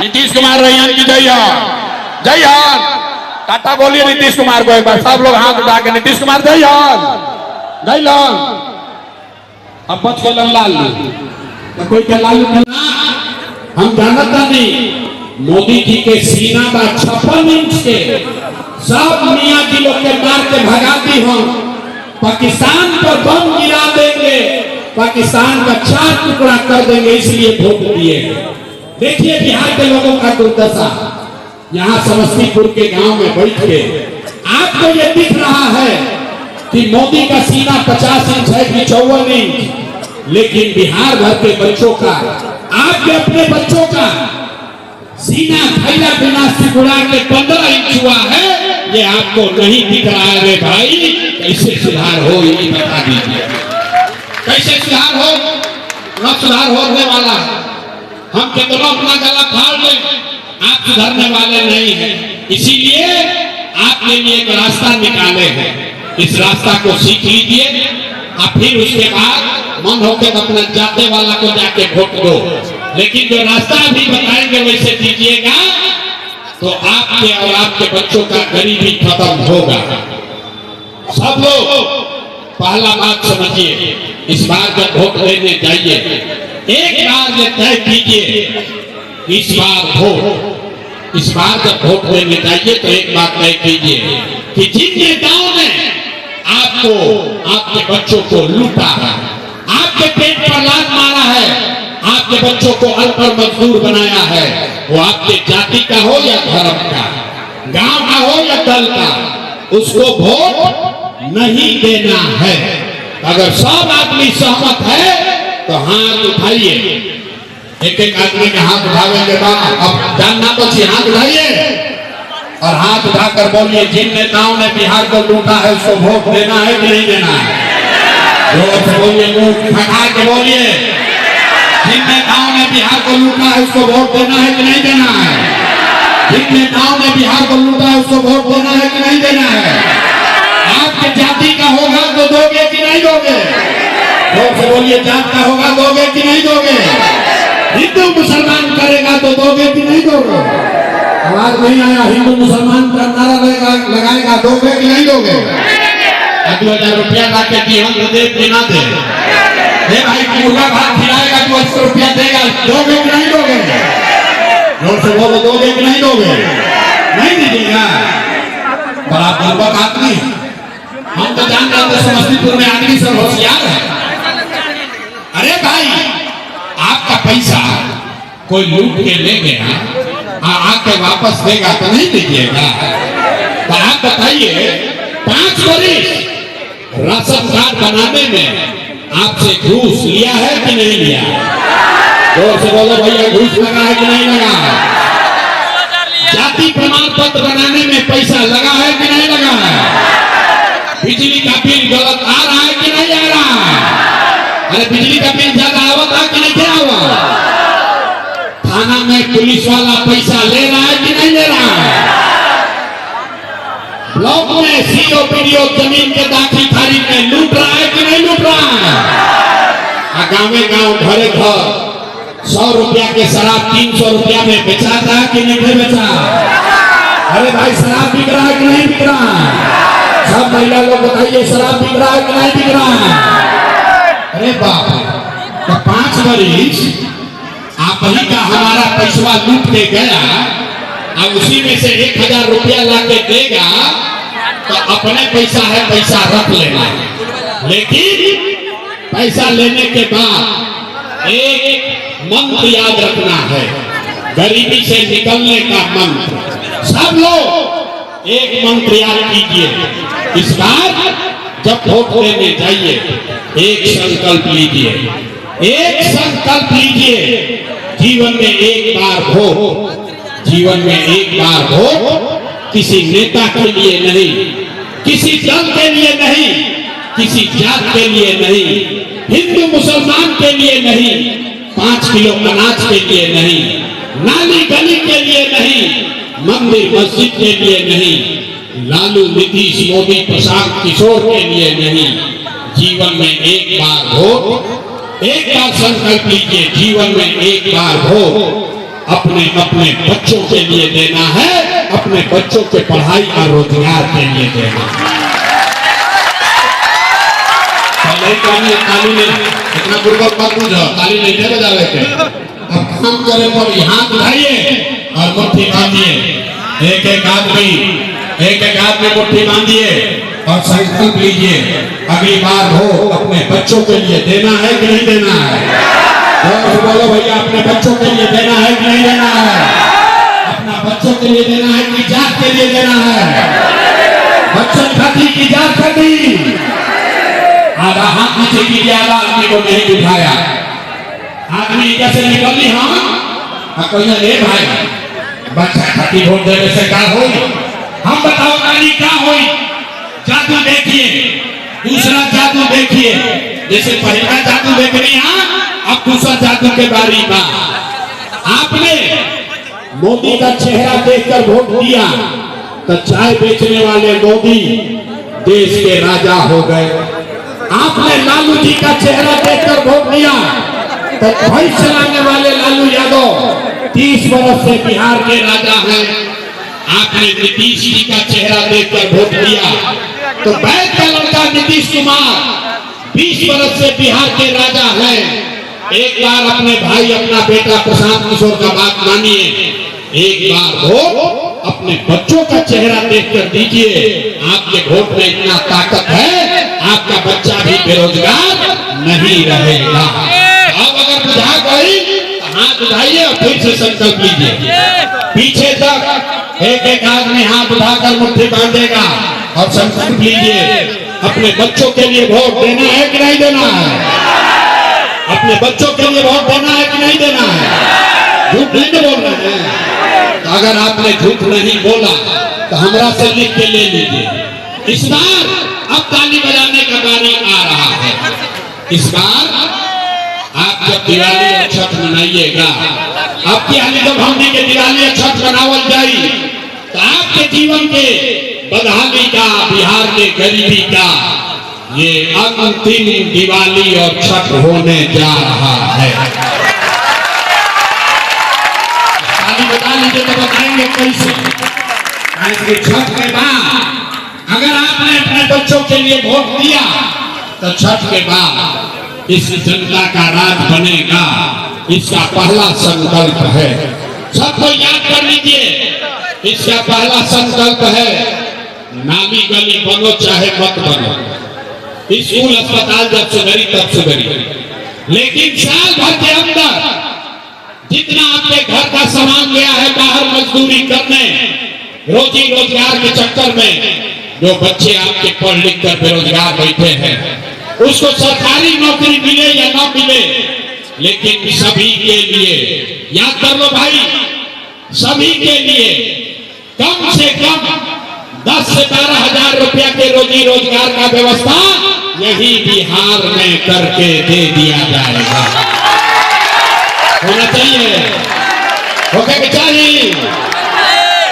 नीतीश कुमार रैयन की जय हो, जय हो। टाटा बोलिए नीतीश कुमार को एक बार, सब लोग हाथ उठा के नीतीश कुमार जय हो, जय लो। अब बच के लाल तो कोई के लाल हम जानता नहीं। मोदी जी के सीना का 56 इंच के सब मियाँ जी लोग के मार के भगाती हो। पाकिस्तान पर बम गिरा देंगे, पाकिस्तान का 4 टुकड़ा कर देंगे, इसलिए वोट दिए। देखिए बिहार के लोगों का दुर्दशा। यहाँ समस्तीपुर के गांव में बैठ के आपको ये दिख रहा है कि मोदी का सीना 50 इंच है कि 54 इंच, लेकिन बिहार भर के बच्चों का, आपके अपने बच्चों का सीना फैला बिना सिकुड़ा के 15 इंच हुआ है। ये आपको नहीं दिख रहा है रे भाई। कैसे सुधार हो ये बता दीजिए, कैसे सुधार हो? न सुधार होने वाला। हम कितना अपना गला फाड़ लें, आप सुधरने वाले नहीं हैं। इसीलिए आपके लिए एक रास्ता निकाले हैं, इस रास्ता को सीख लीजिए और फिर उसके बाद मन होकर अपना जाते वाला को जाके वोट दो। लेकिन जो रास्ता अभी बताएंगे वैसे दीजिएगा तो आपके और आपके बच्चों का गरीबी खत्म होगा। सब लोग पहला बात समझिए, इस बार जब वोट लेने जाइए एक बार ये तय कीजिए, इस बार जब वोट लेने जाइए तो एक बात तय कीजिए कि जिन नेताओं ने आपको, आपके बच्चों को लूटा है, आपके पेट पर लात मारा है, आपके बच्चों को अनपढ़ मजदूर बनाया है, वो आपके जाति का हो या धर्म का, गांव का हो या दल का, उसको वोट नहीं देना है। अगर सब आदमी सहमत है तो हाथ उठाइए। एक एक आदमी के हाथ उठावे के बाद अब जानना बची, हाथ उठाइए और हाथ उठाकर बोलिए जिन नेताओं ने बिहार को लूटा है उसको वोट देना है कि नहीं देना है? जोर से बोलिए, मुंह फटा के बोलिए, जिन नेताओं ने बिहार को लूटा है उसको वोट देना है कि नहीं देना है? जिन नेताओं ने बिहार को लूटा है उसको वोट देना है कि नहीं देना है? आपके जाति का होगा तो दोगे कि नहीं दोगे? जोर से बोलिए, जात का होगा दोगे कि नहीं दोगे? हिंदू मुसलमान करेगा तो दोगे कि नहीं दोगे? आवाज नहीं आया। हिंदू मुसलमान का नारा लगाएगा, दोगे कि नहीं दोगे? 2000 रुपया ला के दिए हम दे कि ना दे? भाई मुर्गा भात खिलाएगा तो 80 रुपया देगा, दोगे कि नहीं दोगे? जोर से बोलो, दोगे कि नहीं दोगे? नहीं दीजिएगा। बड़ा बुर्बक आदमी। हम तो जान रहे थे समस्तीपुर में आदमी सब होशियार है। अरे भाई, आपका पैसा कोई लूट के ले गया, आके वापस देगा तो नहीं दीजिएगा? तो आप बताइए, 5 वर्ष राशन कार्ड बनाने में आपसे घूस लिया है कि नहीं लिया? जोर से बोलो भैया, घूस लगा है कि नहीं लगा? जाति प्रमाण पत्र बनाने में पैसा लगा है कि नहीं लगा है? बिजली का बिल गलत आ रहा है कि नहीं आ रहा है? अरे बिजली का बिल ज्यादा आवता कि नहीं आवा? थाना में पुलिस वाला पैसा ले रहा है कि नहीं ले रहा है? ब्लॉक में सीओ पीडीओ जमीन के दाखिल खारिज में लूट रहा है कि नहीं लूट रहा है? गाँव गाँव घरे घर 100 रुपया के शराब 300 रुपया में बेचाता है कि नहीं बेचा? अरे भाई, शराब बिक रहा है कि नहीं बिक रहा है? सब महिला लोग बताइए, शराब बिक रहा है कि नहीं बिक रहा है? अरे बाप रे, तो 5 वर्ष आप ही का हमारा पैसा लूट के गया और उसी में से 1000 रुपया ला के देगा तो अपने पैसा है, पैसा रख लेना। लेकिन पैसा लेने के बाद एक मंत्र याद रखना है, गरीबी से निकलने का मंत्र। सब लोग एक मंत्र याद कीजिए। इस बार जब वोट लेने जाइए एक संकल्प लीजिए, एक संकल्प लीजिए, जीवन में एक बार वोट, जीवन में एक बार वोट, किसी नेता के लिए नहीं, किसी दल के लिए नहीं, किसी जात के लिए नहीं, हिंदू मुसलमान के लिए नहीं, 5 किलो अनाज के लिए नहीं, नाली गली के लिए नहीं, मंदिर मस्जिद के लिए नहीं, लालू नीतीश मोदी प्रशांत किशोर के लिए नहीं। जीवन में एक बार वोट, एक बार संकल्प लीजिए, जीवन में एक बार वोट, अपने अपने बच्चों के लिए देना है, अपने बच्चों के पढ़ाई और रोजगार के लिए देना है। ताली नहीं, इतना गुरुकुल मत पूछो, ताली नहीं दे बजावे के। अब काम करे पर हाथ उठाइए और मुट्ठी बांधिए, एक एक आदमी मुट्ठी बांधिए और संकल्प लीजिए, अगली बार हो अपने बच्चों के लिए देना है कि नहीं देना है। बोलो भैया, अपने बच्चों के लिए देना है कि नहीं देना है। अपना बच्चों के लिए देना है कि जात के लिए देना है। बच्चन खाती की जात खाती। आधा हाथ नीचे की आधा आदमी को नहीं उठाया। आदमी जैसे निकली हाँ कोई ना ले भाई बच्चा खाती वोट देने से क्या हो। हम बताओ नानी क्या हो। जादू देखिए, दूसरा जादू देखिए। जैसे पहला जादू देख रही अब दूसरा जादू के बारे में आपने मोदी का चेहरा देखकर वोट दिया तो चाय बेचने वाले मोदी देश के राजा हो गए। आपने लालू जी का चेहरा देखकर वोट दिया तो भाई चलाने वाले लालू यादव 30 वर्ष से बिहार के राजा हैं। आपने नीतीश जी का चेहरा देखकर वोट दिया तो बैठ का लड़का नीतीश कुमार 20 वर्ष से बिहार के राजा हैं। एक बार अपने भाई अपना बेटा प्रशांत किशोर का बात मानिए, एक बार वोट अपने बच्चों का चेहरा देखकर दीजिए। आपके वोट में इतना ताकत है, आपका बच्चा भी बेरोजगार नहीं रहेगा। अब अगर बुझा गई तो हाथ उठाइए और फिर से संकल्प लीजिए। पीछे तक एक आदमी हाथ उठाकर मुट्ठी बांधेगा और संकल्प लीजिए। अपने बच्चों के लिए वोट देना है कि नहीं देना है। अपने बच्चों के लिए वोट देना है कि नहीं देना है। झूठ नहीं बोल रहे हैं। तो अगर आपने झूठ नहीं बोला तो हमरा से लिख के ले लीजिए। इस बार अब ताली बजाने का बारी आ रहा है। इस बार आप जब दिवाली और छठ मनाइएगा, आपकी हाली जब हमने के दिवाली और छठ मनावल जाई तो आपके जीवन के बदहाली का, बिहार के गरीबी का ये अंतिम दिवाली और छठ होने जा रहा है। ताली बजा लीजिए तो बताएंगे कैसे। छठ के बाद अगर आपने अपने बच्चों के लिए वोट दिया तो छठ के बाद इस जनता का राज बनेगा। इसका पहला संकल्प है, सबको याद कर लीजिए। इसका पहला संकल्प है, नाली गली बनो चाहे मत बनो, स्कूल अस्पताल जब सुधरी तब सुधरी, लेकिन साल भर के अंदर जितना आपके घर का सामान गया है बाहर मजदूरी करने, रोजी रोजगार के चक्कर में जो बच्चे आपके पढ़ लिख कर बेरोजगार बैठे हैं, उसको सरकारी नौकरी मिले या ना मिले, लेकिन सभी के लिए याद कर लो भाई, सभी के लिए कम से कम 10 से 12 हजार रुपया के रोजी रोजगार का व्यवस्था यही बिहार में करके दे दिया जाएगा। होना चाहिए, होगा चाहिए।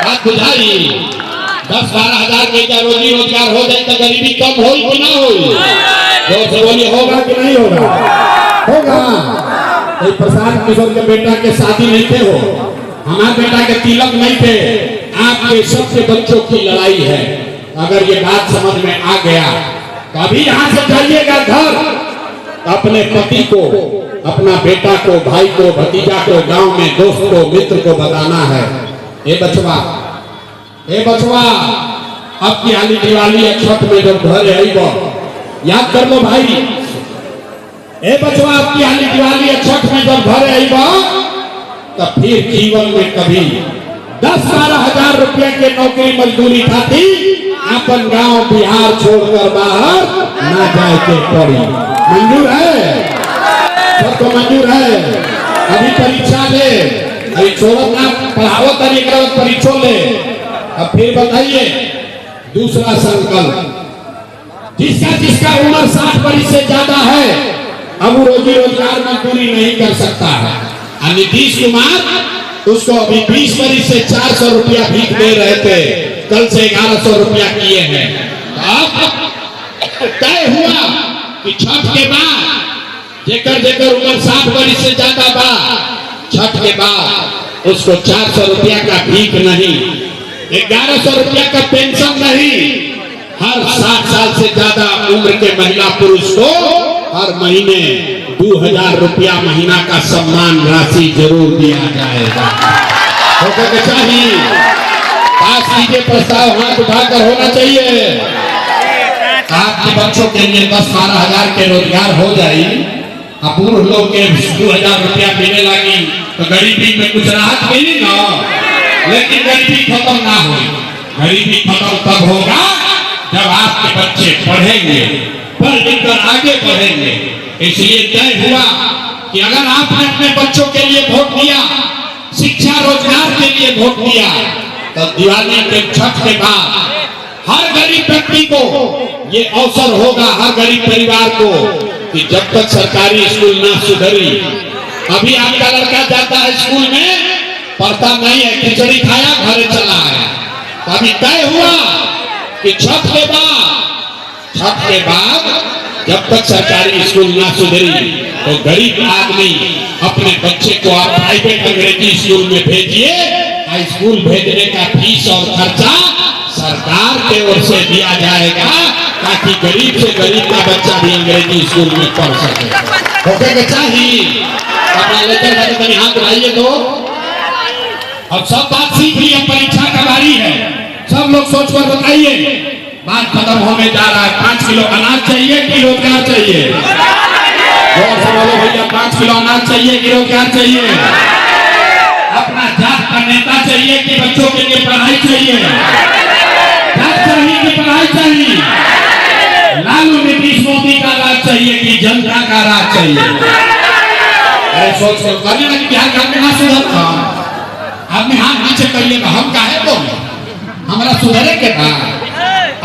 बात बुझाई 10-12 हजार के रोजी रोजगार हो जाए तो गरीबी कम हो कि ना हो। बोलिए होगा कि नहीं होगा। होगा। प्रशांत किशोर के बेटा के शादी नहीं थे, हो हमारे बेटा के तिलक नहीं थे, आपके सबके बच्चों की लड़ाई है। अगर ये बात समझ में आ गया तो अभी यहाँ से जाइएगा घर, अपने पति को, अपना बेटा को, भाई को, भतीजा को, गांव में दोस्त को, मित्र को बताना है, ए बचवा, ए बचवा, अब की हाली दिवाली या छठ में जब घर आएगा याद कर लो भाई। ए बचवा, अब की हाली दिवाली या छठ में जब घर आएगा तो फिर जीवन में कभी 10-12 हजार रुपये के नौकरी मजदूरी खाती अपन गांव बिहार छोड़कर बाहर ना जाए के पड़ी। मंजूर है, सबको मंजूर है। अभी परीक्षा ले, अभी छोड़ो ना, पढ़ाओ तरीका परीक्षा ले। अब फिर बताइए दूसरा संकल्प, जिसका जिसका उम्र 60 वर्ष से ज्यादा है अब वो रोजी रोजगार मजदूरी नहीं कर सकता है। नीतीश कुमार उसको अभी 20 वर्ष से 400 रुपया भीख दे रहे थे, कल से 1100 रुपया किए हैं। अब तय हुआ कि छठ के बाद जेकर जेकर उम्र 60 वर्ष से ज्यादा बा, छठ के बाद उसको 400 रुपया का भीख नहीं, 1100 रुपया का पेंशन नहीं, हर 60 साल से ज्यादा उम्र के महिला पुरुष को हर महीने 2000 रुपया महीना का सम्मान राशि जरूर दिया जाएगा। होकर के चाहिए पास कीजिए प्रस्ताव, हाथ उठाकर होना चाहिए। आपके बच्चों के लिए 10-12 हजार के रोजगार हो जाए, अपूर्व लोग के 2000 रुपया मिलने लगी तो गरीबी में कुछ राहत मिली ना, लेकिन गरीबी खत्म ना हो। गरीबी खत्म तब होगा जब आपके बच्चे पढ़ेंगे, पढ़ लिख कर आगे बढ़ेंगे। इसलिए तय हुआ कि अगर आपने अपने बच्चों के लिए वोट दिया, शिक्षा रोजगार के लिए वोट दिया, तो दिवाली के छठ के बाद हर गरीब व्यक्ति को ये अवसर होगा, हर गरीब परिवार को, कि जब तक सरकारी स्कूल ना सुधरी, अभी आपका लड़का जाता है स्कूल में, पढ़ता नहीं है, खिचड़ी खाया घरे चला आया। तो अभी तय हुआ कि छठ के बाद जब तक सरकारी स्कूल ना सुधरी, तो गरीब आदमी अपने बच्चे को आप प्राइवेट अंग्रेजी स्कूल में भेजिए। स्कूल भेजने का फीस और खर्चा सरकार के ओर से दिया जाएगा, ताकि गरीब से गरीब का बच्चा भी अंग्रेजी स्कूल में पढ़ सके। होके के चाहिए अपना लेकर बने हाथ उठाइए। तो अब सब बात सीख ली, अब परीक्षा का बारी है। सब लोग सोच कर बताइए, बात खत्म होने जा रहा है। 5 किलो अनाज चाहिए कि रोजगार चाहिए? और सब बोलो भैया, 5 किलो अनाज चाहिए कि रोजगार चाहिए? अपना जात का नेता चाहिए कि बच्चों के लिए पढ़ाई चाहिए? जात चाहिए कि पढ़ाई चाहिए? लालू नीतीश मोदी का राज चाहिए कि जनता का राज चाहिए? अरे सोच करने लगी, बिहार का कहाँ सुधर था? आपने हाथ नीचे करिएगा, हम काहे बोले, हमारा सुधरे के बाद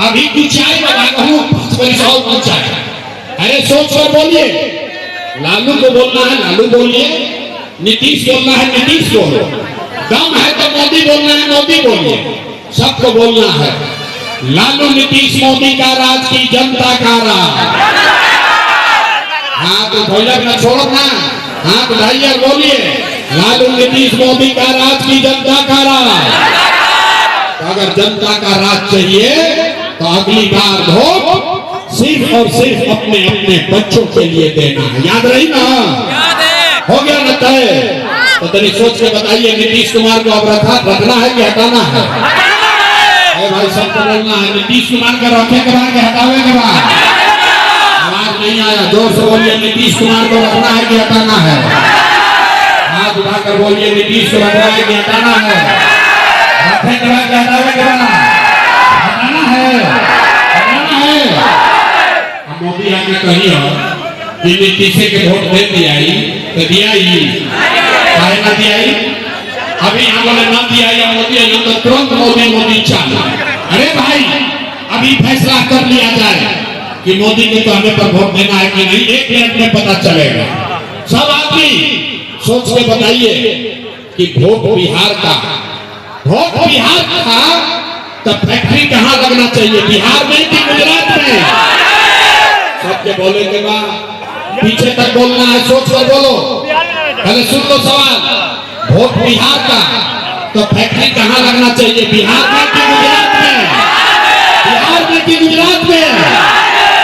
अभी ऊंचाई बना हूँ, 5 ऊंचाई। अरे सोच कर बोलिए, लालू को बोलना है लालू बोलिए, नीतीश बोलना है नीतीश बोलो, दम है तो मोदी बोलना है मोदी बोलिए, सबको बोलना है। लालू नीतीश मोदी का राज की जनता का राज। हाँ तो भोजन न छोड़ो ना, हाथ उठाइए और बोलिए, लालू नीतीश मोदी का राज की जनता का राज। तो अगर जनता का राज चाहिए तो अगली बार वोट सिर्फ और सिर्फ अपने अपने बच्चों के लिए देना है। याद रही ना? हो गया ना तय? तो तनी सोच के बताइए, नीतीश कुमार को अब रखना है कि हटाना है? अरे भाई सबको बोलना है, नीतीश कुमार को रखे के बाद हटावे के बाद? आवाज नहीं आया, जोर से बोलिए, नीतीश कुमार को रखना है कि हटाना है? हाथ उठाकर बोलिए, नीतीश को रखना है कि हटाना है? रखे के बाद हटावे के बाद? हटाना है, हटाना है। मोदी आके कही हो कि नीतीश के वोट दे दिया तो दिया ही काहे ना दिया? अभी यहाँ बोले ना दिया या मोदी है तो तुरंत मोदी मोदी चालू। अरे भाई अभी फैसला कर लिया जाए कि मोदी को तो हमें पर वोट देना है कि नहीं, 1 मिनट में पता चलेगा। सब आदमी सोच के बताइए कि वोट बिहार का तो फैक्ट्री कहाँ लगना चाहिए, बिहार में कि गुजरात में? सबके बोले के बाद पीछे तक बोलना है, सोच कर बोलो। पहले सुन लो सवाल, वोट बिहार का तो फैक्ट्री कहाँ लगना चाहिए, बिहार में कि गुजरात में? बिहार में कि गुजरात में?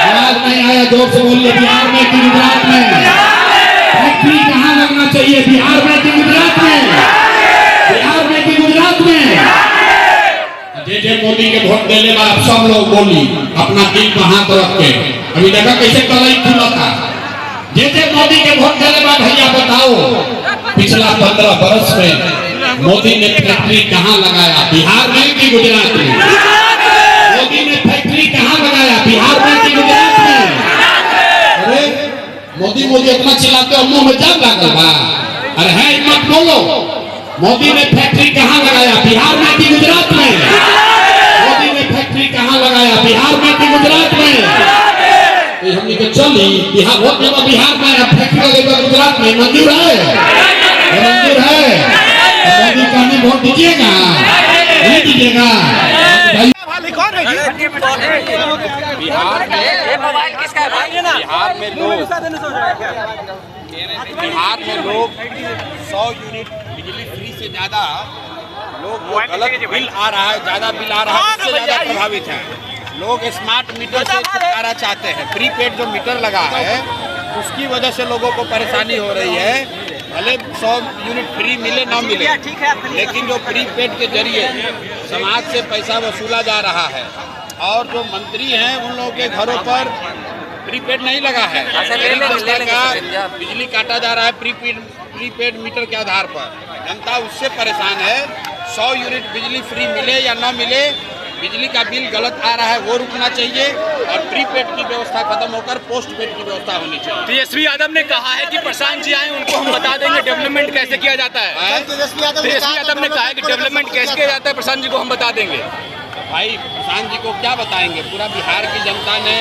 आवाज नहीं आया, जोर से बोलिए, बिहार में कि गुजरात में? फैक्ट्री कहाँ लगना चाहिए, बिहार में कि गुजरात में? बिहार में कि गुजरात में? जे मोदी के वोट देने वाला सब लोग बोली, अपना दिल पर हाथ रख के। अभी देखा कैसे कलई खुला था। जे मोदी के वोट देने वाला भैया बताओ, पिछला 15 वर्ष में मोदी ने फैक्ट्री कहाँ लगाया, बिहार में कि गुजरात में? मोदी ने फैक्ट्री कहाँ लगाया, बिहार में कि गुजरात में? अरे मोदी मोदी अपना चिल्लाते हो, मुंह में जान लागल बा? अरे है हिम्मत बोलो, मोदी ने फैक्ट्री कहाँ लगाया, बिहार में कि गुजरात में? मोदी ने फैक्ट्री कहाँ लगाया, बिहार में कि गुजरात में? हमने कहा चली बिहार वोट देगा, बिहार में फैक्ट्री लगेगा गुजरात में, मंजूर है? मंजूर है? मोदी का वोट दीजिएगा नहीं दीजिएगा? बिहार में लोग 100 यूनिट बिजली फ्री से ज़्यादा लोग गलत बिल आ रहा है, ज़्यादा बिल आ रहा है, उससे ज़्यादा प्रभावित हैं। लोग स्मार्ट मीटर से छुटकारा चाहते हैं। प्रीपेड जो मीटर लगा है उसकी वजह से लोगों को परेशानी हो रही है। भले 100 यूनिट फ्री मिले ना मिले, लेकिन जो प्रीपेड के जरिए समाज से पैसा वसूला जा रहा है और जो मंत्री हैं उन लोगों के घरों पर प्रीपेड नहीं लगा है, बिजली काटा जा रहा है प्रीपेड मीटर के आधार पर। जनता उससे परेशान है। 100 यूनिट बिजली फ्री मिले या ना मिले, बिजली का बिल गलत आ रहा है वो रुकना चाहिए और प्रीपेड की व्यवस्था खत्म होकर पोस्टपेड की व्यवस्था होनी चाहिए। तेजस्वी यादव ने कहा है कि प्रशांत जी आए उनको हम बता देंगे डेवलपमेंट कैसे किया जाता है। तेजस्वी यादव ने कहा है कि डेवलपमेंट कैसे किया जाता है, प्रशांत जी को हम बता देंगे। भाई प्रशांत जी को क्या बताएंगे, पूरा बिहार की जनता ने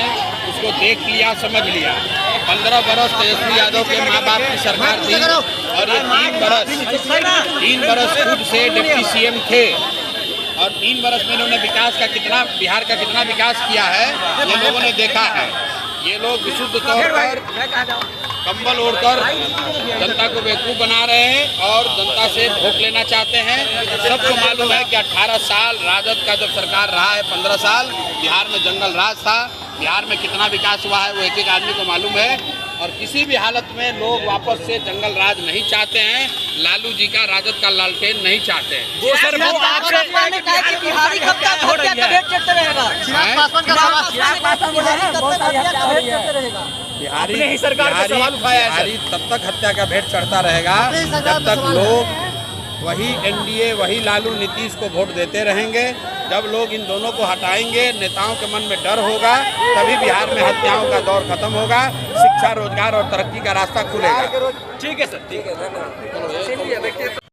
उसको देख लिया, समझ लिया। 15 बरस तेजस्वी यादव के माँ बाप की सरकार थी और ये 3 बरस खुद से डिप्टी सीएम थे और 3 बरस में इन्होंने विकास का कितना, बिहार का कितना विकास किया है ये लोगों ने देखा है। ये लोग विशुद्ध तौर पर कंबल ओढ़कर जनता को बेवकूफ़ बना रहे हैं और जनता से वोट लेना चाहते हैं। सबको मालूम है कि 18 साल राजद का जब सरकार रहा है, 15 साल बिहार में जंगल राज था। बिहार में कितना विकास हुआ है वो एक एक आदमी को मालूम है और किसी भी हालत में लोग वापस से जंगल राज नहीं चाहते हैं। लालू जी का राजद का लालटेन नहीं चाहते हैं। वो सर वो आपसे बिहारी कब तक हत्या का भेंट चढ़ते रहेगा? बिहारी तब तक हत्या का भेंट चढ़ता रहेगा जब तक लोग वही एनडीए, वही लालू नीतीश को वोट देते रहेंगे। जब लोग इन दोनों को हटाएंगे, नेताओं के मन में डर होगा, तभी बिहार में हत्याओं का दौर खत्म होगा, शिक्षा, रोजगार और तरक्की का रास्ता खुलेगा। ठीक है सर, ठीक है, धन्यवाद।